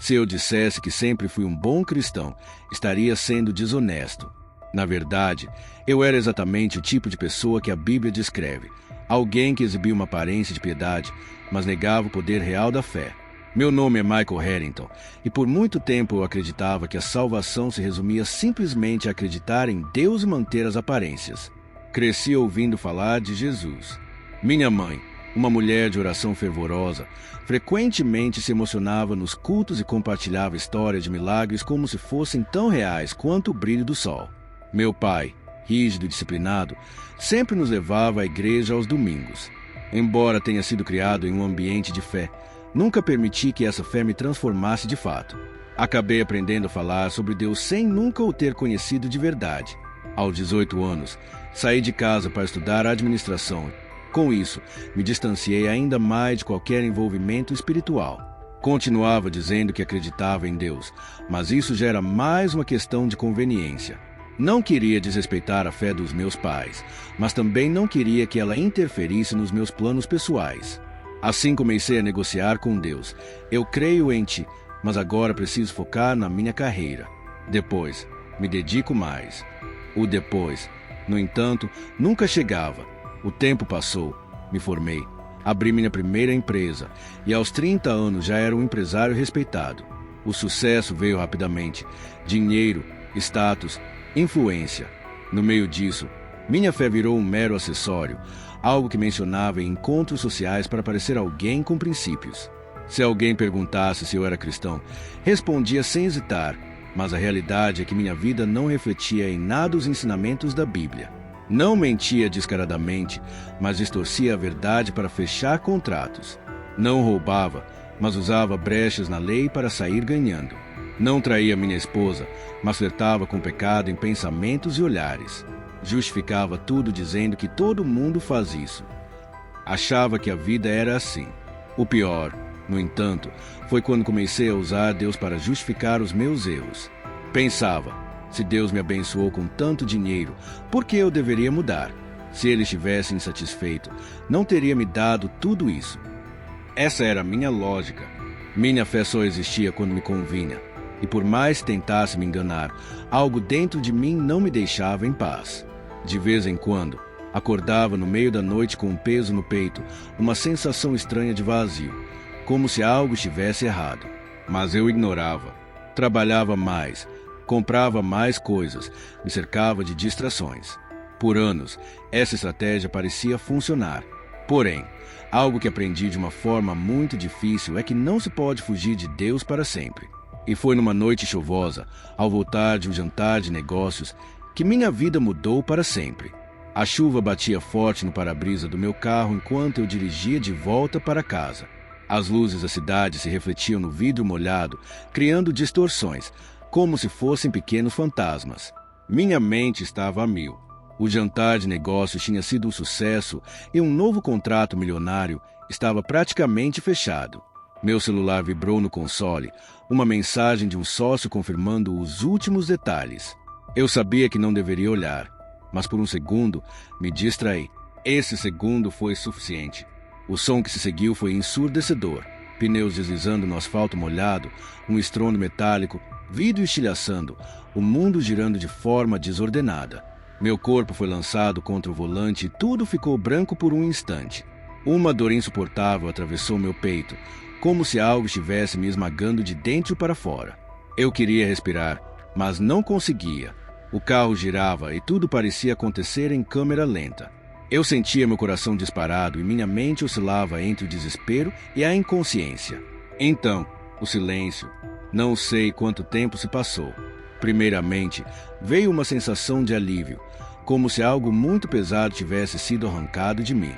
Se eu dissesse que sempre fui um bom cristão, estaria sendo desonesto. Na verdade, eu era exatamente o tipo de pessoa que a Bíblia descreve. Alguém que exibia uma aparência de piedade, mas negava o poder real da fé. Meu nome é Michael Harrington, e por muito tempo eu acreditava que a salvação se resumia simplesmente a acreditar em Deus e manter as aparências. Cresci ouvindo falar de Jesus. Minha mãe, uma mulher de oração fervorosa, frequentemente se emocionava nos cultos e compartilhava histórias de milagres como se fossem tão reais quanto o brilho do sol. Meu pai, rígido e disciplinado, sempre nos levava à igreja aos domingos. Embora tenha sido criado em um ambiente de fé, nunca permiti que essa fé me transformasse de fato. Acabei aprendendo a falar sobre Deus sem nunca o ter conhecido de verdade. Aos 18 anos, saí de casa para estudar administração. Com isso, me distanciei ainda mais de qualquer envolvimento espiritual. Continuava dizendo que acreditava em Deus, mas isso já era mais uma questão de conveniência. Não queria desrespeitar a fé dos meus pais, mas também não queria que ela interferisse nos meus planos pessoais. Assim comecei a negociar com Deus. Eu creio em Ti, mas agora preciso focar na minha carreira. Depois, me dedico mais. O depois, no entanto, nunca chegava. O tempo passou, me formei, abri minha primeira empresa e aos 30 anos já era um empresário respeitado. O sucesso veio rapidamente. Dinheiro, status, influência. No meio disso, minha fé virou um mero acessório, algo que mencionava em encontros sociais para parecer alguém com princípios. Se alguém perguntasse se eu era cristão, respondia sem hesitar, mas a realidade é que minha vida não refletia em nada os ensinamentos da Bíblia. Não mentia descaradamente, mas distorcia a verdade para fechar contratos. Não roubava, mas usava brechas na lei para sair ganhando. Não traía minha esposa, mas flertava com pecado em pensamentos e olhares. Justificava tudo dizendo que todo mundo faz isso. Achava que a vida era assim. O pior, no entanto, foi quando comecei a usar Deus para justificar os meus erros. Pensava, se Deus me abençoou com tanto dinheiro, por que eu deveria mudar? Se Ele estivesse insatisfeito, não teria me dado tudo isso. Essa era a minha lógica. Minha fé só existia quando me convinha. E por mais que tentasse me enganar, algo dentro de mim não me deixava em paz. De vez em quando, acordava no meio da noite com um peso no peito, uma sensação estranha de vazio, como se algo estivesse errado. Mas eu ignorava. Trabalhava mais, comprava mais coisas, me cercava de distrações. Por anos, essa estratégia parecia funcionar. Porém, algo que aprendi de uma forma muito difícil é que não se pode fugir de Deus para sempre. E foi numa noite chuvosa, ao voltar de um jantar de negócios, que minha vida mudou para sempre. A chuva batia forte no para-brisa do meu carro enquanto eu dirigia de volta para casa. As luzes da cidade se refletiam no vidro molhado, criando distorções, como se fossem pequenos fantasmas. Minha mente estava a mil. O jantar de negócios tinha sido um sucesso e um novo contrato milionário estava praticamente fechado. Meu celular vibrou no console, uma mensagem de um sócio confirmando os últimos detalhes. Eu sabia que não deveria olhar, mas por um segundo me distraí. Esse segundo foi suficiente. O som que se seguiu foi ensurdecedor. Pneus deslizando no asfalto molhado, um estrondo metálico, vidro estilhaçando, o mundo girando de forma desordenada. Meu corpo foi lançado contra o volante e tudo ficou branco por um instante. Uma dor insuportável atravessou meu peito, como se algo estivesse me esmagando de dentro para fora. Eu queria respirar, mas não conseguia. O carro girava e tudo parecia acontecer em câmera lenta. Eu sentia meu coração disparado e minha mente oscilava entre o desespero e a inconsciência. Então, o silêncio. Não sei quanto tempo se passou. Primeiramente, veio uma sensação de alívio, como se algo muito pesado tivesse sido arrancado de mim.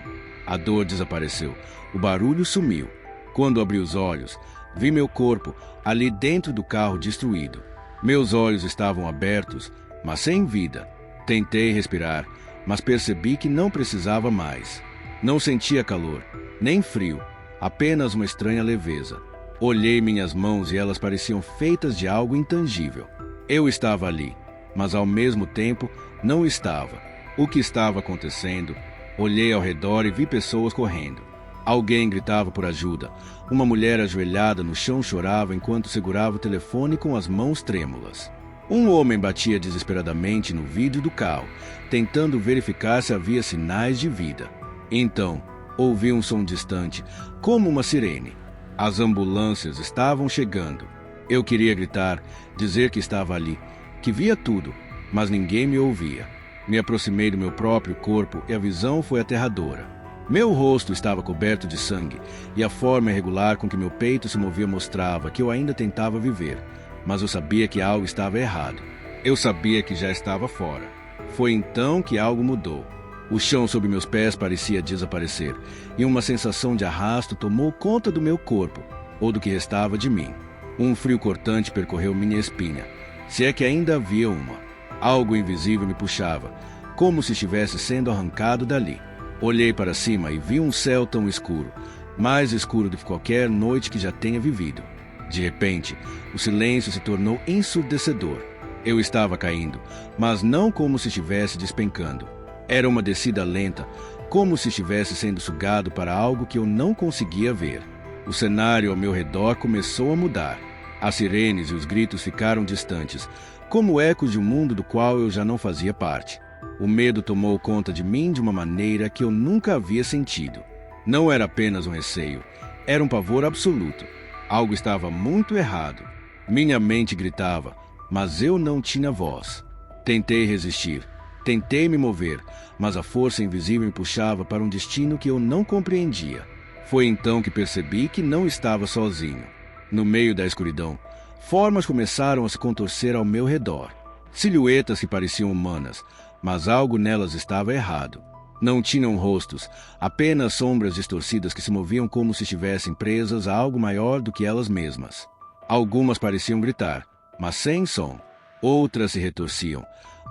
A dor desapareceu, o barulho sumiu. Quando abri os olhos, vi meu corpo ali dentro do carro destruído. Meus olhos estavam abertos, mas sem vida. Tentei respirar, mas percebi que não precisava mais. Não sentia calor, nem frio, apenas uma estranha leveza. Olhei minhas mãos e elas pareciam feitas de algo intangível. Eu estava ali, mas ao mesmo tempo não estava. O que estava acontecendo? Olhei ao redor e vi pessoas correndo. Alguém gritava por ajuda. Uma mulher ajoelhada no chão chorava enquanto segurava o telefone com as mãos trêmulas. Um homem batia desesperadamente no vidro do carro, tentando verificar se havia sinais de vida. Então, ouvi um som distante, como uma sirene. As ambulâncias estavam chegando. Eu queria gritar, dizer que estava ali, que via tudo, mas ninguém me ouvia. Me aproximei do meu próprio corpo e a visão foi aterradora. Meu rosto estava coberto de sangue e a forma irregular com que meu peito se movia mostrava que eu ainda tentava viver, mas eu sabia que algo estava errado. Eu sabia que já estava fora. Foi então que algo mudou. O chão sob meus pés parecia desaparecer e uma sensação de arrasto tomou conta do meu corpo, ou do que restava de mim. Um frio cortante percorreu minha espinha, se é que ainda havia uma. Algo invisível me puxava, como se estivesse sendo arrancado dali. Olhei para cima e vi um céu tão escuro, mais escuro do que qualquer noite que já tenha vivido. De repente, o silêncio se tornou ensurdecedor. Eu estava caindo, mas não como se estivesse despencando. Era uma descida lenta, como se estivesse sendo sugado para algo que eu não conseguia ver. O cenário ao meu redor começou a mudar. As sirenes e os gritos ficaram distantes, como ecos de um mundo do qual eu já não fazia parte. O medo tomou conta de mim de uma maneira que eu nunca havia sentido. Não era apenas um receio, era um pavor absoluto. Algo estava muito errado. Minha mente gritava, mas eu não tinha voz. Tentei resistir, tentei me mover, mas a força invisível me puxava para um destino que eu não compreendia. Foi então que percebi que não estava sozinho. No meio da escuridão, formas começaram a se contorcer ao meu redor. Silhuetas que pareciam humanas, mas algo nelas estava errado. Não tinham rostos, apenas sombras distorcidas que se moviam como se estivessem presas a algo maior do que elas mesmas. Algumas pareciam gritar, mas sem som. Outras se retorciam,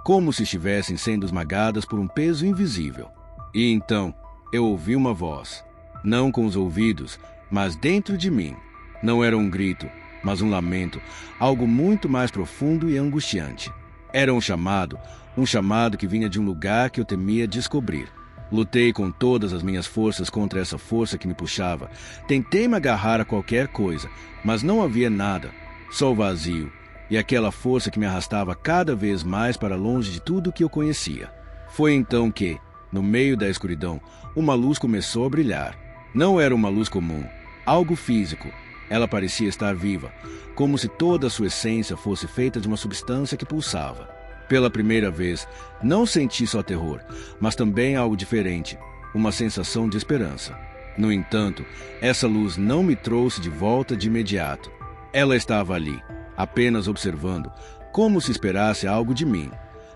como se estivessem sendo esmagadas por um peso invisível. E então, eu ouvi uma voz. Não com os ouvidos, mas dentro de mim. Não era um grito, mas um lamento, algo muito mais profundo e angustiante. Era um chamado que vinha de um lugar que eu temia descobrir. Lutei com todas as minhas forças contra essa força que me puxava. Tentei me agarrar a qualquer coisa, mas não havia nada, só o vazio, e aquela força que me arrastava cada vez mais para longe de tudo que eu conhecia. Foi então que, no meio da escuridão, uma luz começou a brilhar. Não era uma luz comum, algo físico. Ela parecia estar viva, como se toda a sua essência fosse feita de uma substância que pulsava. Pela primeira vez, não senti só terror, mas também algo diferente, uma sensação de esperança. No entanto, essa luz não me trouxe de volta de imediato. Ela estava ali, apenas observando, como se esperasse algo de mim,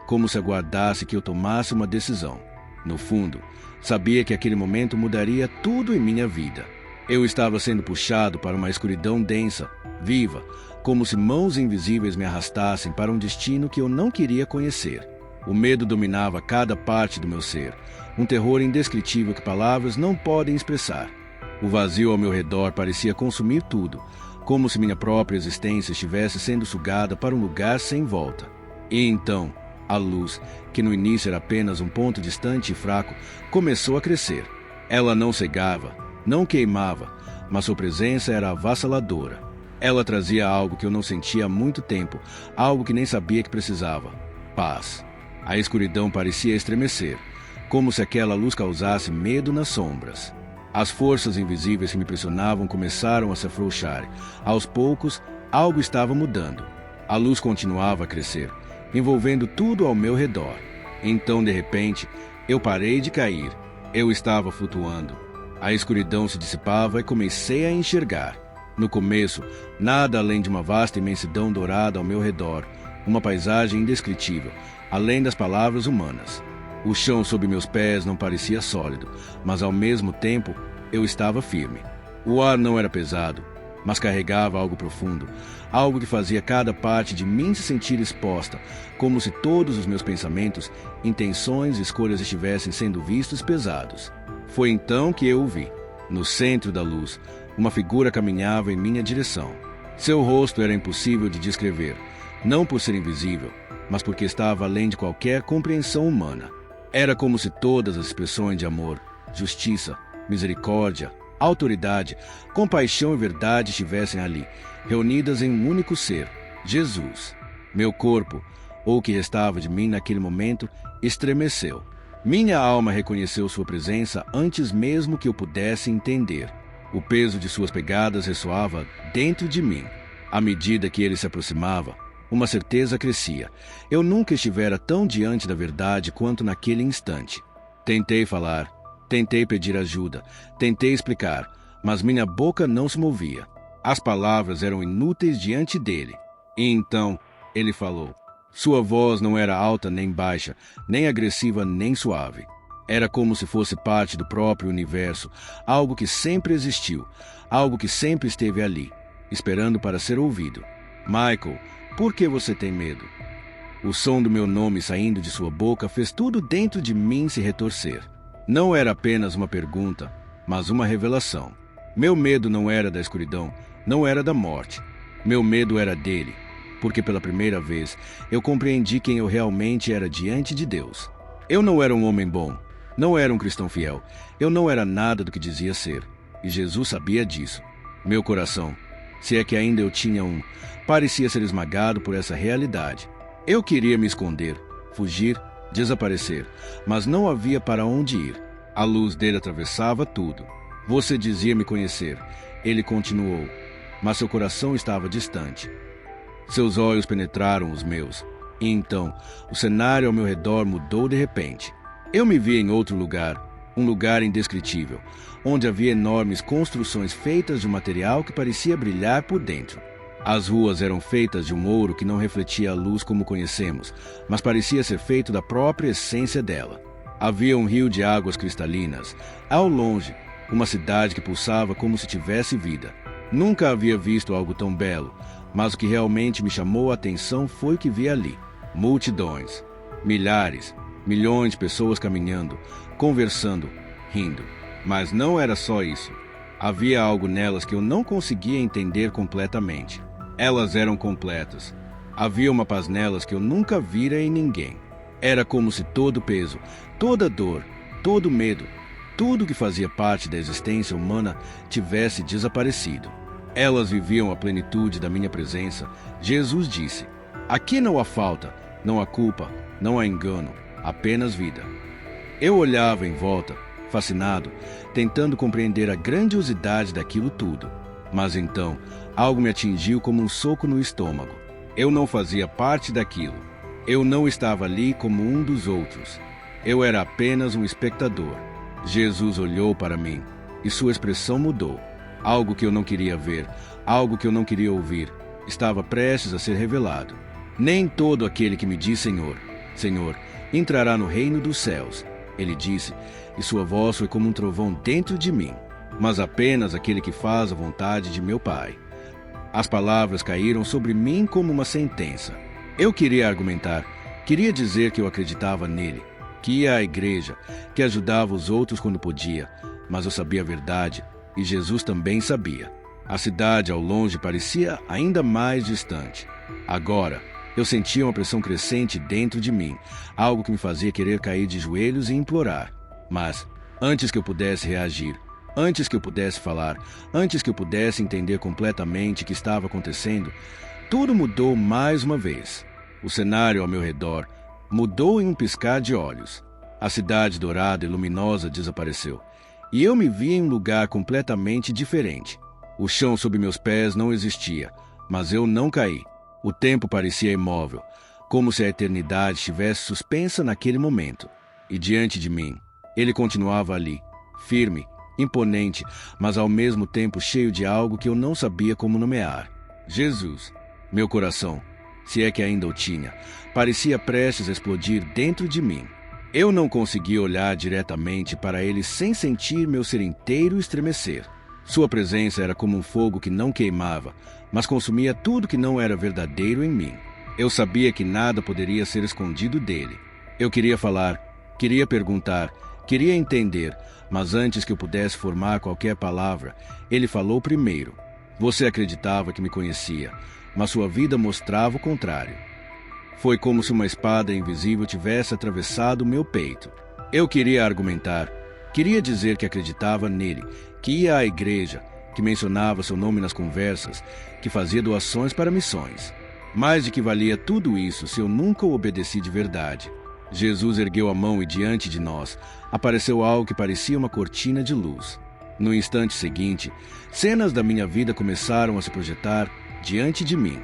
como se aguardasse que eu tomasse uma decisão. No fundo, sabia que aquele momento mudaria tudo em minha vida. Eu estava sendo puxado para uma escuridão densa, viva, como se mãos invisíveis me arrastassem para um destino que eu não queria conhecer. O medo dominava cada parte do meu ser, um terror indescritível que palavras não podem expressar. O vazio ao meu redor parecia consumir tudo, como se minha própria existência estivesse sendo sugada para um lugar sem volta. E então, a luz, que no início era apenas um ponto distante e fraco, começou a crescer. Ela não cegava, não queimava, mas sua presença era avassaladora. Ela trazia algo que eu não sentia há muito tempo, algo que nem sabia que precisava: paz. A escuridão parecia estremecer, como se aquela luz causasse medo nas sombras. As forças invisíveis que me pressionavam começaram a se afrouxar. Aos poucos, algo estava mudando. A luz continuava a crescer, envolvendo tudo ao meu redor. Então, de repente, eu parei de cair. Eu estava flutuando. A escuridão se dissipava e comecei a enxergar. No começo, nada além de uma vasta imensidão dourada ao meu redor, uma paisagem indescritível, além das palavras humanas. O chão sob meus pés não parecia sólido, mas ao mesmo tempo eu estava firme. O ar não era pesado, mas carregava algo profundo, algo que fazia cada parte de mim se sentir exposta, como se todos os meus pensamentos, intenções e escolhas estivessem sendo vistos pesados. Foi então que eu o vi. No centro da luz, uma figura caminhava em minha direção. Seu rosto era impossível de descrever, não por ser invisível, mas porque estava além de qualquer compreensão humana. Era como se todas as expressões de amor, justiça, misericórdia, autoridade, compaixão e verdade estivessem ali, reunidas em um único ser, Jesus. Meu corpo, ou o que restava de mim naquele momento, estremeceu. Minha alma reconheceu sua presença antes mesmo que eu pudesse entender. O peso de suas pegadas ressoava dentro de mim. À medida que ele se aproximava, uma certeza crescia. Eu nunca estivera tão diante da verdade quanto naquele instante. Tentei falar, tentei pedir ajuda, tentei explicar, mas minha boca não se movia. As palavras eram inúteis diante dele. E então ele falou. Sua voz não era alta nem baixa, nem agressiva nem suave. Era como se fosse parte do próprio universo, algo que sempre existiu, algo que sempre esteve ali, esperando para ser ouvido. Michael, por que você tem medo? O som do meu nome saindo de sua boca fez tudo dentro de mim se retorcer. Não era apenas uma pergunta, mas uma revelação. Meu medo não era da escuridão, não era da morte. Meu medo era dele, porque pela primeira vez eu compreendi quem eu realmente era diante de Deus. Eu não era um homem bom, não era um cristão fiel, eu não era nada do que dizia ser, e Jesus sabia disso. Meu coração, se é que ainda eu tinha um, parecia ser esmagado por essa realidade. Eu queria me esconder, fugir, desaparecer, mas não havia para onde ir. A luz dele atravessava tudo. Você dizia me conhecer. Ele continuou, mas seu coração estava distante. Seus olhos penetraram os meus, e então o cenário ao meu redor mudou de repente. Eu me vi em outro lugar, um lugar indescritível, onde havia enormes construções feitas de um material que parecia brilhar por dentro. As ruas eram feitas de um ouro que não refletia a luz como conhecemos, mas parecia ser feito da própria essência dela. Havia um rio de águas cristalinas. Ao longe, uma cidade que pulsava como se tivesse vida. Nunca havia visto algo tão belo, mas o que realmente me chamou a atenção foi o que vi ali. Multidões, milhares, milhões de pessoas caminhando, conversando, rindo. Mas não era só isso. Havia algo nelas que eu não conseguia entender completamente. Elas eram completas. Havia uma paz nelas que eu nunca vira em ninguém. Era como se todo o peso, toda a dor, todo o medo, tudo que fazia parte da existência humana tivesse desaparecido. Elas viviam a plenitude da minha presença. Jesus disse, aqui não há falta, não há culpa, não há engano, apenas vida. Eu olhava em volta, fascinado, tentando compreender a grandiosidade daquilo tudo. Mas então, algo me atingiu como um soco no estômago. Eu não fazia parte daquilo. Eu não estava ali como um dos outros. Eu era apenas um espectador. Jesus olhou para mim, e sua expressão mudou. Algo que eu não queria ver, algo que eu não queria ouvir, estava prestes a ser revelado. Nem todo aquele que me diz Senhor, Senhor, entrará no reino dos céus. Ele disse, e sua voz foi como um trovão dentro de mim, mas apenas aquele que faz a vontade de meu Pai. As palavras caíram sobre mim como uma sentença. Eu queria argumentar, queria dizer que eu acreditava nele, que ia à igreja, que ajudava os outros quando podia, mas eu sabia a verdade, e Jesus também sabia. A cidade ao longe parecia ainda mais distante. Agora, eu sentia uma pressão crescente dentro de mim, algo que me fazia querer cair de joelhos e implorar. Mas, antes que eu pudesse reagir, antes que eu pudesse falar, antes que eu pudesse entender completamente o que estava acontecendo, tudo mudou mais uma vez. O cenário ao meu redor mudou em um piscar de olhos. A cidade dourada e luminosa desapareceu, e eu me vi em um lugar completamente diferente. O chão sob meus pés não existia, mas eu não caí. O tempo parecia imóvel, como se a eternidade estivesse suspensa naquele momento. E diante de mim, ele continuava ali, firme, imponente, mas ao mesmo tempo cheio de algo que eu não sabia como nomear. Jesus, meu coração, se é que ainda o tinha, parecia prestes a explodir dentro de mim. Eu não conseguia olhar diretamente para ele sem sentir meu ser inteiro estremecer. Sua presença era como um fogo que não queimava, mas consumia tudo que não era verdadeiro em mim. Eu sabia que nada poderia ser escondido dele. Eu queria falar, queria perguntar, queria entender, mas antes que eu pudesse formar qualquer palavra, ele falou primeiro. Você acreditava que me conhecia, mas sua vida mostrava o contrário. Foi como se uma espada invisível tivesse atravessado o meu peito. Eu queria argumentar, queria dizer que acreditava nele, que ia à igreja, que mencionava seu nome nas conversas, que fazia doações para missões. Mas de que valia tudo isso se eu nunca o obedeci de verdade? Jesus ergueu a mão e diante de nós apareceu algo que parecia uma cortina de luz. No instante seguinte, cenas da minha vida começaram a se projetar diante de mim.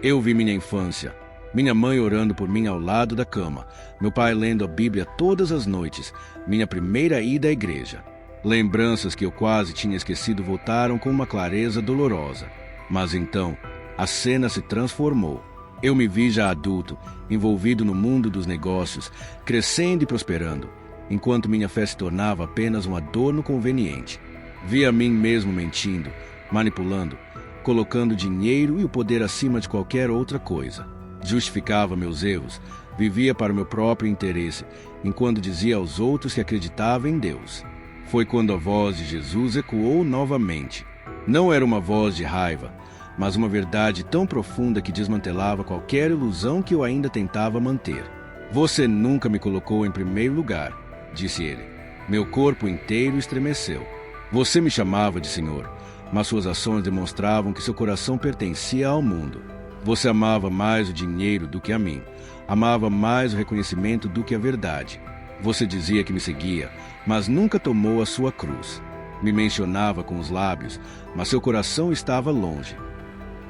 Eu vi minha infância, minha mãe orando por mim ao lado da cama, meu pai lendo a Bíblia todas as noites, minha primeira ida à igreja. Lembranças que eu quase tinha esquecido voltaram com uma clareza dolorosa. Mas então, a cena se transformou. Eu me vi já adulto, envolvido no mundo dos negócios, crescendo e prosperando, enquanto minha fé se tornava apenas um adorno conveniente. Vi a mim mesmo mentindo, manipulando, colocando dinheiro e o poder acima de qualquer outra coisa. Justificava meus erros, vivia para o meu próprio interesse, enquanto dizia aos outros que acreditava em Deus. Foi quando a voz de Jesus ecoou novamente. Não era uma voz de raiva, mas uma verdade tão profunda que desmantelava qualquer ilusão que eu ainda tentava manter. Você nunca me colocou em primeiro lugar, disse ele. Meu corpo inteiro estremeceu. Você me chamava de Senhor, mas suas ações demonstravam que seu coração pertencia ao mundo. Você amava mais o dinheiro do que a mim. Amava mais o reconhecimento do que a verdade. Você dizia que me seguia, mas nunca tomou a sua cruz. Me mencionava com os lábios, mas seu coração estava longe.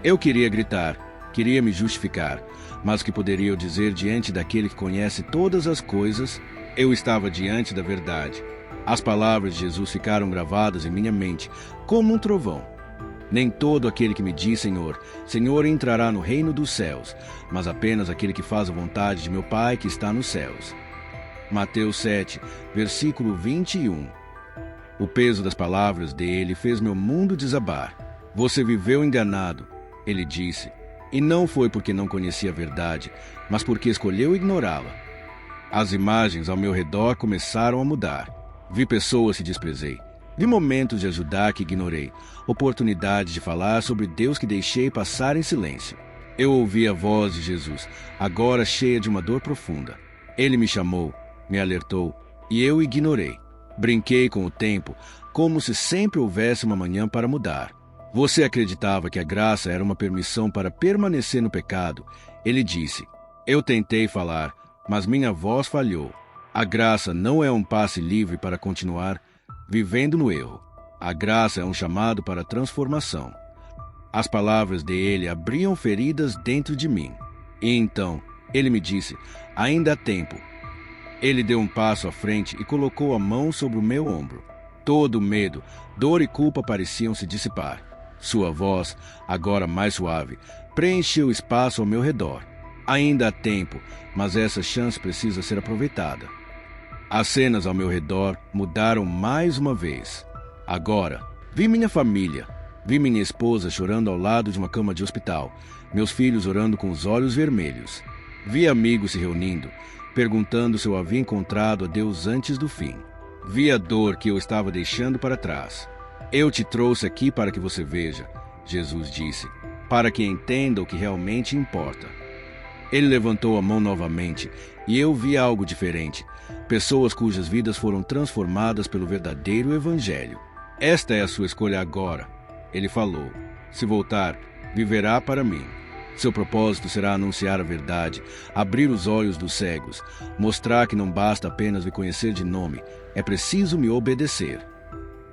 Eu queria gritar, queria me justificar, mas o que poderia eu dizer diante daquele que conhece todas as coisas? Eu estava diante da verdade. As palavras de Jesus ficaram gravadas em minha mente, como um trovão. Nem todo aquele que me diz Senhor, Senhor entrará no reino dos céus, mas apenas aquele que faz a vontade de meu Pai que está nos céus. Mateus 7, versículo 21. O peso das palavras dele fez meu mundo desabar. Você viveu enganado, ele disse, e não foi porque não conhecia a verdade, mas porque escolheu ignorá-la. As imagens ao meu redor começaram a mudar. Vi pessoas que desprezei. Vi momentos de ajudar que ignorei. Oportunidades de falar sobre Deus que deixei passar em silêncio. Eu ouvi a voz de Jesus, agora cheia de uma dor profunda. Ele me chamou, me alertou, e eu ignorei. Brinquei com o tempo, como se sempre houvesse uma manhã para mudar. Você acreditava que a graça era uma permissão para permanecer no pecado. Ele disse, eu tentei falar, mas minha voz falhou. A graça não é um passe livre para continuar vivendo no erro. A graça é um chamado para a transformação. As palavras dele abriam feridas dentro de mim. E então, ele me disse, ainda há tempo. Ele deu um passo à frente e colocou a mão sobre o meu ombro. Todo medo, dor e culpa pareciam se dissipar. Sua voz, agora mais suave, preencheu o espaço ao meu redor. Ainda há tempo, mas essa chance precisa ser aproveitada. As cenas ao meu redor mudaram mais uma vez. Agora, vi minha família. Vi minha esposa chorando ao lado de uma cama de hospital, meus filhos orando com os olhos vermelhos. Vi amigos se reunindo, perguntando se eu havia encontrado a Deus antes do fim. Vi a dor que eu estava deixando para trás. Eu te trouxe aqui para que você veja, Jesus disse, para que entenda o que realmente importa. Ele levantou a mão novamente e eu vi algo diferente. Pessoas cujas vidas foram transformadas pelo verdadeiro Evangelho. Esta é a sua escolha agora, ele falou. Se voltar, viverá para mim. Seu propósito será anunciar a verdade, abrir os olhos dos cegos, mostrar que não basta apenas me conhecer de nome, é preciso me obedecer.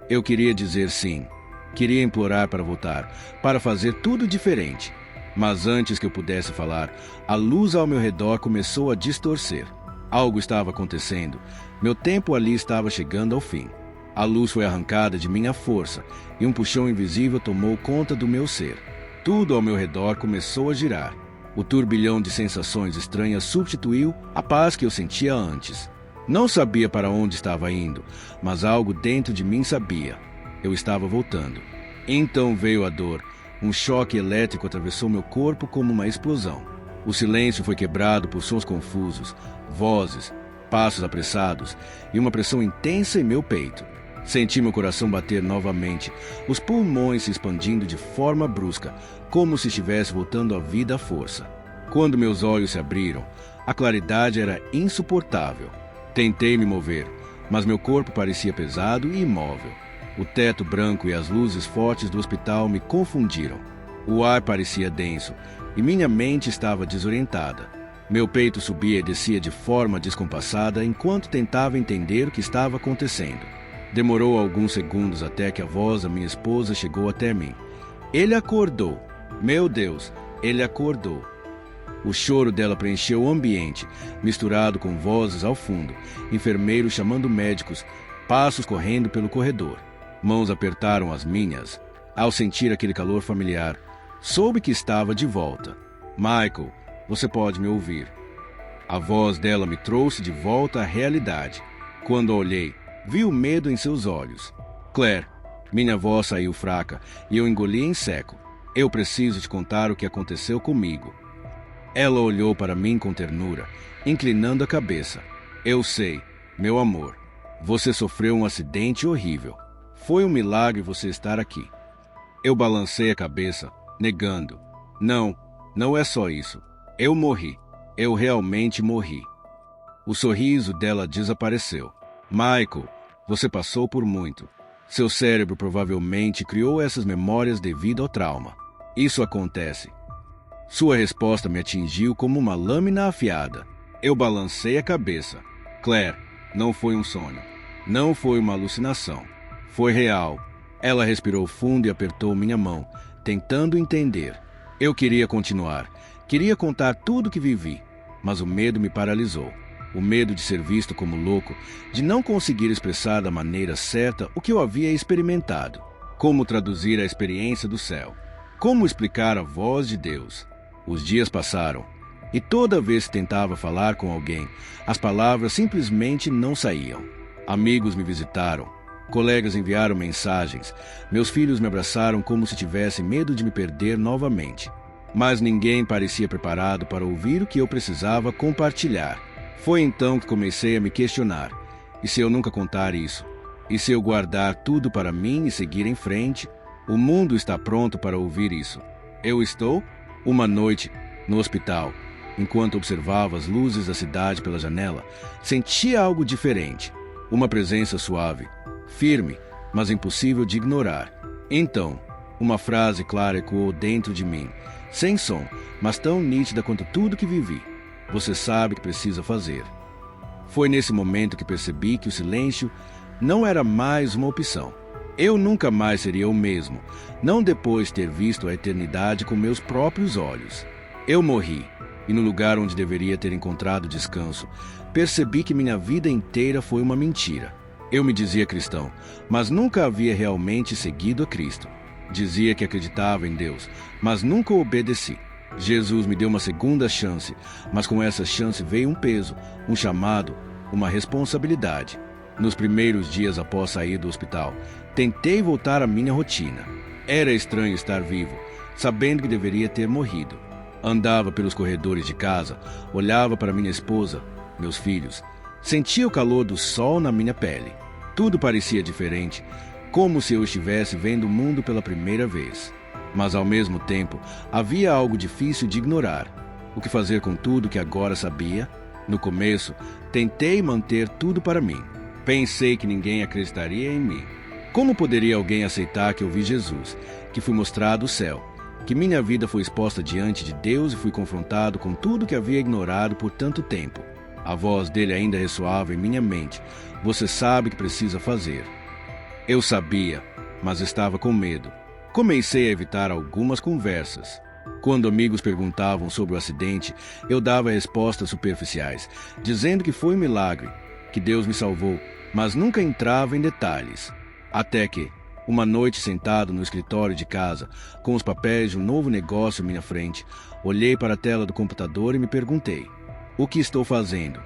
Eu queria dizer sim, queria implorar para voltar, para fazer tudo diferente. Mas antes que eu pudesse falar, a luz ao meu redor começou a distorcer. Algo estava acontecendo. Meu tempo ali estava chegando ao fim. A luz foi arrancada de minha força e um puxão invisível tomou conta do meu ser. Tudo ao meu redor começou a girar. O turbilhão de sensações estranhas substituiu a paz que eu sentia antes. Não sabia para onde estava indo, mas algo dentro de mim sabia. Eu estava voltando. Então veio a dor. Um choque elétrico atravessou meu corpo como uma explosão. O silêncio foi quebrado por sons confusos, vozes, passos apressados e uma pressão intensa em meu peito. Senti meu coração bater novamente, os pulmões se expandindo de forma brusca, como se estivesse voltando à vida à força. Quando meus olhos se abriram, a claridade era insuportável. Tentei me mover, mas meu corpo parecia pesado e imóvel. O teto branco e as luzes fortes do hospital me confundiram. O ar parecia denso e minha mente estava desorientada. Meu peito subia e descia de forma descompassada enquanto tentava entender o que estava acontecendo. Demorou alguns segundos até que a voz da minha esposa chegou até mim. Ele acordou. Meu Deus, ele acordou. O choro dela preencheu o ambiente, misturado com vozes ao fundo, enfermeiros chamando médicos, passos correndo pelo corredor. Mãos apertaram as minhas. Ao sentir aquele calor familiar, soube que estava de volta. Michael, você pode me ouvir. A voz dela me trouxe de volta à realidade. Quando a olhei, vi o medo em seus olhos. Claire, minha voz saiu fraca e eu engoli em seco. Eu preciso te contar o que aconteceu comigo. Ela olhou para mim com ternura, inclinando a cabeça. Eu sei, meu amor. Você sofreu um acidente horrível. Foi um milagre você estar aqui. Eu balancei a cabeça, negando. Não, não é só isso. Eu morri. Eu realmente morri. O sorriso dela desapareceu. Michael, você passou por muito. Seu cérebro provavelmente criou essas memórias devido ao trauma. Isso acontece. Sua resposta me atingiu como uma lâmina afiada. Eu balancei a cabeça. Claire, não foi um sonho. Não foi uma alucinação. Foi real. Ela respirou fundo e apertou minha mão, tentando entender. Eu queria continuar. Queria contar tudo o que vivi, mas o medo me paralisou. O medo de ser visto como louco, de não conseguir expressar da maneira certa o que eu havia experimentado. Como traduzir a experiência do céu? Como explicar a voz de Deus? Os dias passaram, e toda vez que tentava falar com alguém, as palavras simplesmente não saíam. Amigos me visitaram, colegas enviaram mensagens, meus filhos me abraçaram como se tivessem medo de me perder novamente. Mas ninguém parecia preparado para ouvir o que eu precisava compartilhar. Foi então que comecei a me questionar. E se eu nunca contar isso? E se eu guardar tudo para mim e seguir em frente? O mundo está pronto para ouvir isso. Eu estou? Uma noite, no hospital, enquanto observava as luzes da cidade pela janela, senti algo diferente. Uma presença suave, firme, mas impossível de ignorar. Então, uma frase clara ecoou dentro de mim, sem som, mas tão nítida quanto tudo que vivi. Você sabe o que precisa fazer. Foi nesse momento que percebi que o silêncio não era mais uma opção. Eu nunca mais seria o mesmo, não depois de ter visto a eternidade com meus próprios olhos. Eu morri, e no lugar onde deveria ter encontrado descanso, percebi que minha vida inteira foi uma mentira. Eu me dizia cristão, mas nunca havia realmente seguido a Cristo. Dizia que acreditava em Deus, mas nunca o obedeci. Jesus me deu uma segunda chance, mas com essa chance veio um peso, um chamado, uma responsabilidade. Nos primeiros dias após sair do hospital, tentei voltar à minha rotina. Era estranho estar vivo, sabendo que deveria ter morrido. Andava pelos corredores de casa, olhava para minha esposa, meus filhos. Sentia o calor do sol na minha pele. Tudo parecia diferente, como se eu estivesse vendo o mundo pela primeira vez. Mas ao mesmo tempo, havia algo difícil de ignorar. O que fazer com tudo que agora sabia? No começo, tentei manter tudo para mim. Pensei que ninguém acreditaria em mim. Como poderia alguém aceitar que eu vi Jesus, que fui mostrado o céu, que minha vida foi exposta diante de Deus e fui confrontado com tudo que havia ignorado por tanto tempo? A voz dele ainda ressoava em minha mente. Você sabe o que precisa fazer. Eu sabia, mas estava com medo. Comecei a evitar algumas conversas. Quando amigos perguntavam sobre o acidente, eu dava respostas superficiais, dizendo que foi um milagre, que Deus me salvou, mas nunca entrava em detalhes. Até que, uma noite sentado no escritório de casa, com os papéis de um novo negócio à minha frente, olhei para a tela do computador e me perguntei: o que estou fazendo?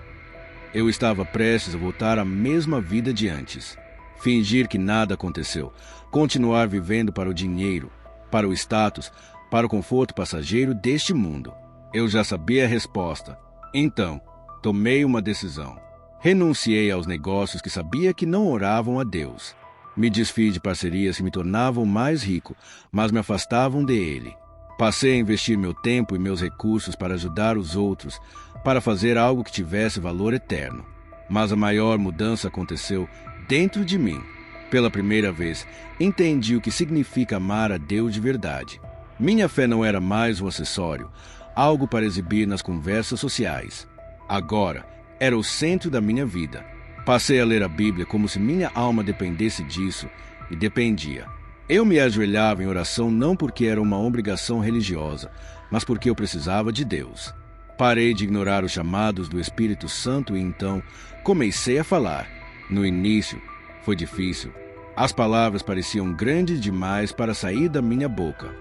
Eu estava prestes a voltar à mesma vida de antes. Fingir que nada aconteceu, continuar vivendo para o dinheiro, para o status, para o conforto passageiro deste mundo. Eu já sabia a resposta. Então, tomei uma decisão. Renunciei aos negócios que sabia que não oravam a Deus. Me desfiz de parcerias que me tornavam mais rico, mas me afastavam dele. Passei a investir meu tempo e meus recursos para ajudar os outros, para fazer algo que tivesse valor eterno. Mas a maior mudança aconteceu dentro de mim. Pela primeira vez, entendi o que significa amar a Deus de verdade. Minha fé não era mais um acessório, algo para exibir nas conversas sociais. Agora, era o centro da minha vida. Passei a ler a Bíblia como se minha alma dependesse disso, e dependia. Eu me ajoelhava em oração não porque era uma obrigação religiosa, mas porque eu precisava de Deus. Parei de ignorar os chamados do Espírito Santo e então comecei a falar. No início, foi difícil. As palavras pareciam grandes demais para sair da minha boca.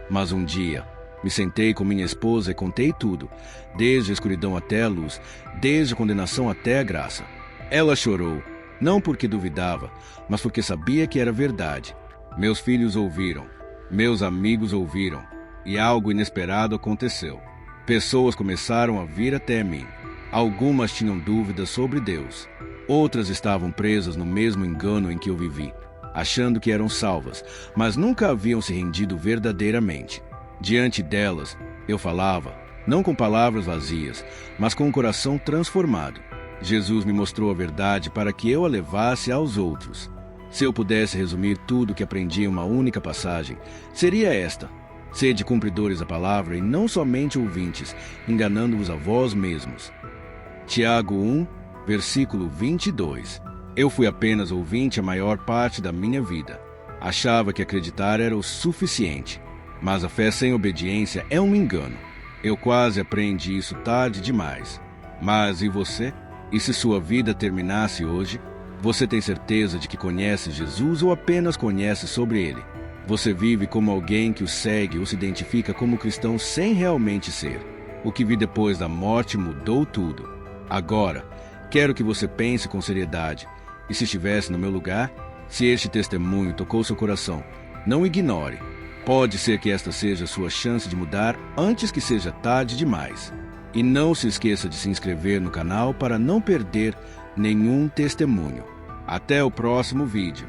Mas um dia, me sentei com minha esposa e contei tudo, desde a escuridão até a luz, desde a condenação até a graça. Ela chorou, não porque duvidava, mas porque sabia que era verdade. Meus filhos ouviram, meus amigos ouviram, e algo inesperado aconteceu. Pessoas começaram a vir até mim. Algumas tinham dúvidas sobre Deus. Outras estavam presas no mesmo engano em que eu vivi, achando que eram salvas, mas nunca haviam se rendido verdadeiramente. Diante delas, eu falava, não com palavras vazias, mas com um coração transformado. Jesus me mostrou a verdade para que eu a levasse aos outros. Se eu pudesse resumir tudo o que aprendi em uma única passagem, seria esta: sede cumpridores da palavra e não somente ouvintes, enganando-vos a vós mesmos. Tiago 1, versículo 22. Eu fui apenas ouvinte a maior parte da minha vida. Achava que acreditar era o suficiente. Mas a fé sem obediência é um engano. Eu quase aprendi isso tarde demais. Mas e você? E se sua vida terminasse hoje? Você tem certeza de que conhece Jesus ou apenas conhece sobre ele? Você vive como alguém que o segue ou se identifica como cristão sem realmente ser? O que vi depois da morte mudou tudo. Agora, quero que você pense com seriedade. E se estivesse no meu lugar, se este testemunho tocou seu coração, não ignore. Pode ser que esta seja a sua chance de mudar antes que seja tarde demais. E não se esqueça de se inscrever no canal para não perder nenhum testemunho. Até o próximo vídeo.